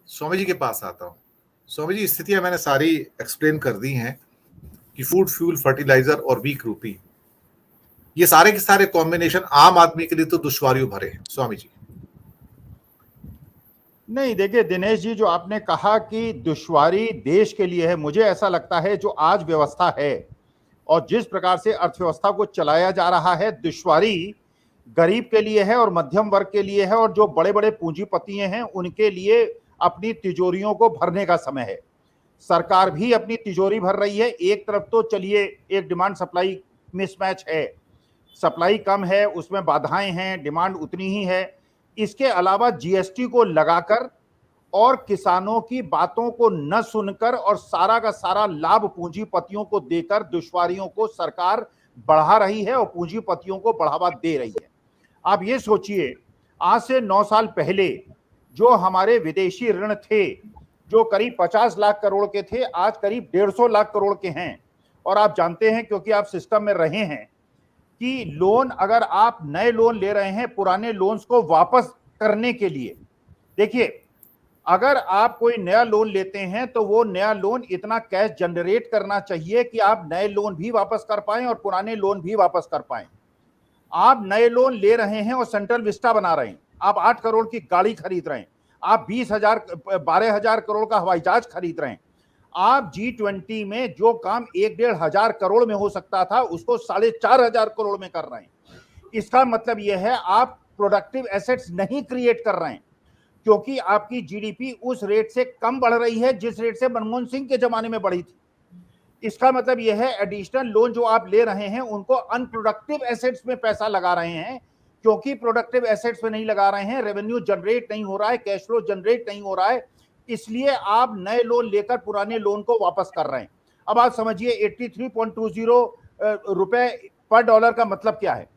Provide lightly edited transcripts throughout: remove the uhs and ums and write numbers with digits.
स्वामी जी के पास आता हूँ। स्वामी जी, स्थितियां मैंने सारी एक्सप्लेन कर दी हैं कि फूड, फ्यूल, फर्टिलाइजर और वीक रूपी, ये सारे के सारे कॉम्बिनेशन आम आदमी के लिए तो दुश्वारियों भरे हैं। स्वामी जी, नहीं, देखिए दिनेश जी, जो आपने कहा कि दुश्वारी देश के लिए है, मुझे ऐसा लगता है जो आज व्यवस्था है और जिस प्रकार से अर्थव्यवस्था को चलाया जा रहा है, दुश्वारी गरीब के लिए है और मध्यम वर्ग के लिए है और जो बड़े बड़े पूंजीपति हैं उनके लिए अपनी तिजोरियों को भरने का समय है। सरकार भी अपनी तिजोरी भर रही है। एक तरफ तो चलिए एक डिमांड सप्लाई मिसमैच है, सप्लाई कम है, उसमें बाधाएं हैं, डिमांड उतनी ही है। इसके अलावा जीएसटी को लगाकर और किसानों की बातों को न सुनकर और सारा का सारा लाभ पूंजीपतियों को देकर दुश्वारियों को सरकार बढ़ा रही है और पूंजीपतियों को बढ़ावा दे रही है। आप ये सोचिए, आज से 9 साल पहले जो हमारे विदेशी ऋण थे, जो करीब 50 लाख करोड़ के थे, आज करीब 150 लाख करोड़ के हैं। और आप जानते हैं, क्योंकि आप सिस्टम में रहे हैं, कि लोन, अगर आप नए लोन ले रहे हैं पुराने लोन्स को वापस करने के लिए, देखिए अगर आप कोई नया लोन लेते हैं तो वो नया लोन इतना कैश जनरेट करना चाहिए कि आप नए लोन भी वापस कर पाएं और पुराने लोन भी वापस कर पाएं। आप नए लोन ले रहे हैं और सेंट्रल विस्टा बना रहे हैं, आप 8 करोड़ की गाड़ी खरीद रहे हैं, आप 12,000 करोड़ का हवाई जहाज खरीद रहे हैं। आप G20 में जो काम 1-1.5 करोड़ में हो सकता था उसको 4,500 करोड़ में कर रहे हैं। इसका मतलब यह है आप प्रोडक्टिव एसेट्स नहीं क्रिएट कर रहे हैं, क्योंकि आपकी जीडीपी उस रेट से कम बढ़ रही है जिस रेट से मनमोहन सिंह के जमाने में बढ़ी थी। इसका मतलब यह है एडिशनल लोन जो आप ले रहे हैं उनको अनप्रोडक्टिव एसेट्स में पैसा लगा रहे हैं, क्योंकि प्रोडक्टिव एसेट्स में नहीं लगा रहे हैं, रेवेन्यू जनरेट नहीं हो रहा है, कैश फ्लो जनरेट नहीं हो रहा है, इसलिए आप नए लोन लेकर पुराने लोन को वापस कर रहे हैं। अब आप समझिए 83.20 रुपए पर डॉलर का मतलब क्या है,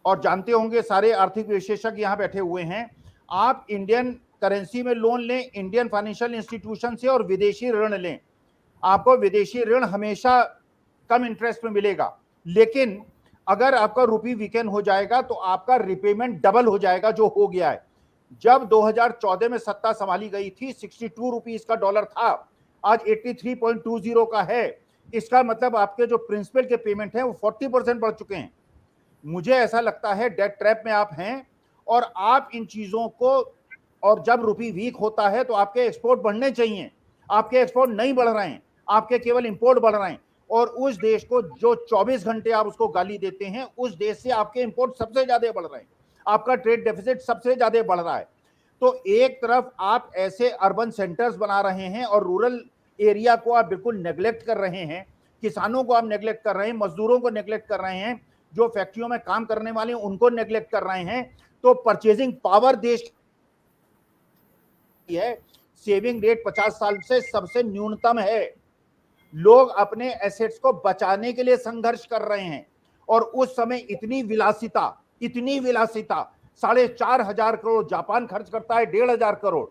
और जानते होंगे सारे आर्थिक विशेषज्ञ यहां बैठे हुए हैं। आप इंडियन करेंसी में लोन लें, इंडियन फाइनेंशियल इंस्टीट्यूशन से, और विदेशी ऋण लें, आपको विदेशी ऋण हमेशा कम इंटरेस्ट में मिलेगा, लेकिन अगर आपका रुपी वीकेंड हो जाएगा तो आपका रिपेमेंट डबल हो जाएगा, जो हो गया है। जब 2014 में सत्ता संभाली गई थी 62 रुपीस का डॉलर था, आज 83.20 का है। इसका मतलब आपके जो प्रिंसिपल के पेमेंट है वो 40% बढ़ चुके हैं। मुझे ऐसा लगता है डेट ट्रैप में आप हैं और आप इन चीजों को, और जब रुपी वीक होता है तो आपके एक्सपोर्ट बढ़ने चाहिए, आपके एक्सपोर्ट नहीं बढ़ रहे हैं, आपके केवल इंपोर्ट बढ़ रहे हैं। और उस देश को जो 24 घंटे आप उसको गाली देते हैं, उस देश से आपके इंपोर्ट सबसे ज्यादा बढ़ रहे हैं, आपका ट्रेड डेफिसिट सबसे ज्यादा बढ़ रहा है। तो एक तरफ आप ऐसे अर्बन सेंटर्स बना रहे हैं और रूरल एरिया को आप बिल्कुल नेग्लेक्ट कर रहे हैं, किसानों को आप नेग्लेक्ट कर रहे हैं, मजदूरों को नेग्लेक्ट कर रहे हैं, जो फैक्ट्रियों में काम करने वाले हैं उनको नेग्लेक्ट कर रहे हैं। तो परचेजिंग पावर देश की है, सेविंग रेट 50 साल से सबसे न्यूनतम है। लोग अपने एसेट्स को बचाने के लिए संघर्ष कर रहे हैं, और उस समय इतनी विलासिता 4,500 करोड़ जापान खर्च करता है, 1,500 करोड़।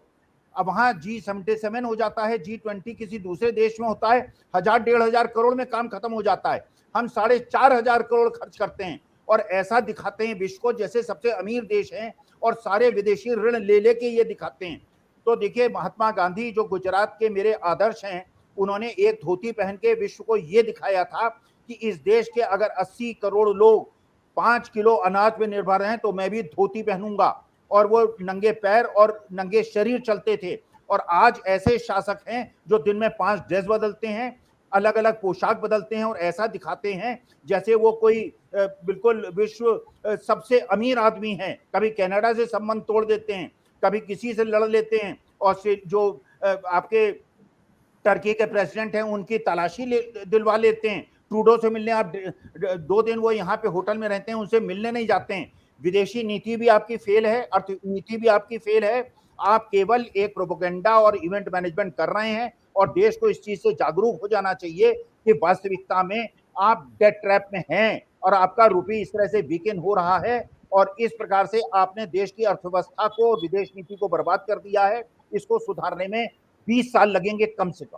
अब वहां G77 हो जाता है, G20 किसी दूसरे देश में होता है, 1,000-1,500 करोड़ में काम खत्म हो जाता है। हम 4,500 करोड़ खर्च करते हैं और ऐसा दिखाते हैं विश्व को जैसे सबसे अमीर देश हैं, और सारे विदेशी ऋण ले लेके ये दिखाते हैं। तो देखिए, महात्मा गांधी जो गुजरात के मेरे आदर्श हैं, उन्होंने एक धोती पहन के विश्व को ये दिखाया था कि इस देश के अगर 80 करोड़ लोग 5 किलो अनाज पे निर्भर हैं तो मैं भी धोती पहनूंगा। और वो नंगे पैर और नंगे शरीर चलते थे। और आज ऐसे शासक हैं जो दिन में 5 ड्रेस बदलते हैं, अलग अलग पोशाक बदलते हैं और ऐसा दिखाते हैं जैसे वो कोई बिल्कुल विश्व सबसे अमीर आदमी है। कभी कनाडा से संबंध तोड़ देते हैं, कभी किसी से लड़ लेते हैं, और जो आपके टर्की के प्रेसिडेंट हैं उनकी तलाशी दिलवा लेते हैं। ट्रूडो से मिलने आप 2 दिन वो यहाँ पे होटल में रहते हैं, उनसे मिलने नहीं जाते हैं। विदेशी नीति भी आपकी फेल है, अर्थ नीति भी आपकी फेल है। आप केवल एक प्रोपेगेंडा और इवेंट मैनेजमेंट कर रहे हैं, और देश को इस चीज से जागरूक हो जाना चाहिए कि वास्तविकता में आप डेट ट्रैप में हैं और आपका रुपये इस तरह से वीकेंड हो रहा है, और इस प्रकार से आपने देश की अर्थव्यवस्था को, विदेश नीति को बर्बाद कर दिया है। इसको सुधारने में 20 साल लगेंगे कम से कम।